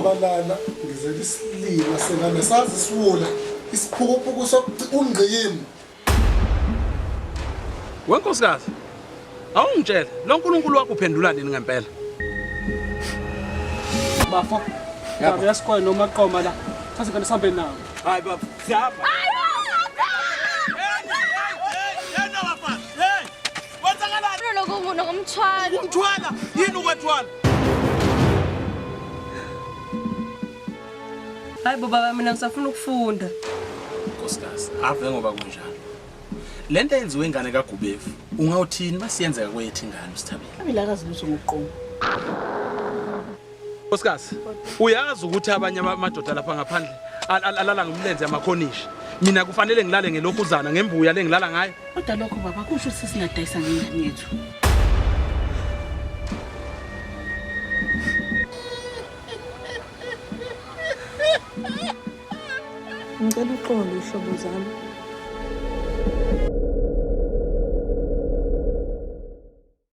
Shabalala ngizela isilima sengane sazi siwula isiphukuphuku sokungqiyimi. Wenkosikazi, awungitshela lo nkulunkulu wakho uphendula nini ngempela? Bafo. Ngabe yasikole noma qoma la. Sathi ngane sihambe nawo. Hayi baba, siyapha. Umthwala yini ukwethwala? Hayi baba mina ngisafuna ukufunda. Nkosikazi, ave ngoba kunjalo. Lento yenziwe ingane kaGubevu. Ungawuthini masiyenzeka kwethu ingane usithabile? Abila akazi lutho ngokuqoma. Nkosikazi, uyazi ukuthi abanye amadoda lapha ngaphandle alala ngomlenze yamakhonishi. Mina kufanele ngilale ngelokhuzana ngembuya lengilala ngayo. Kodwa lokho baba kusho ukuthi singadayisa ngengane yethu. Ngicela uxolo ihlobo zami.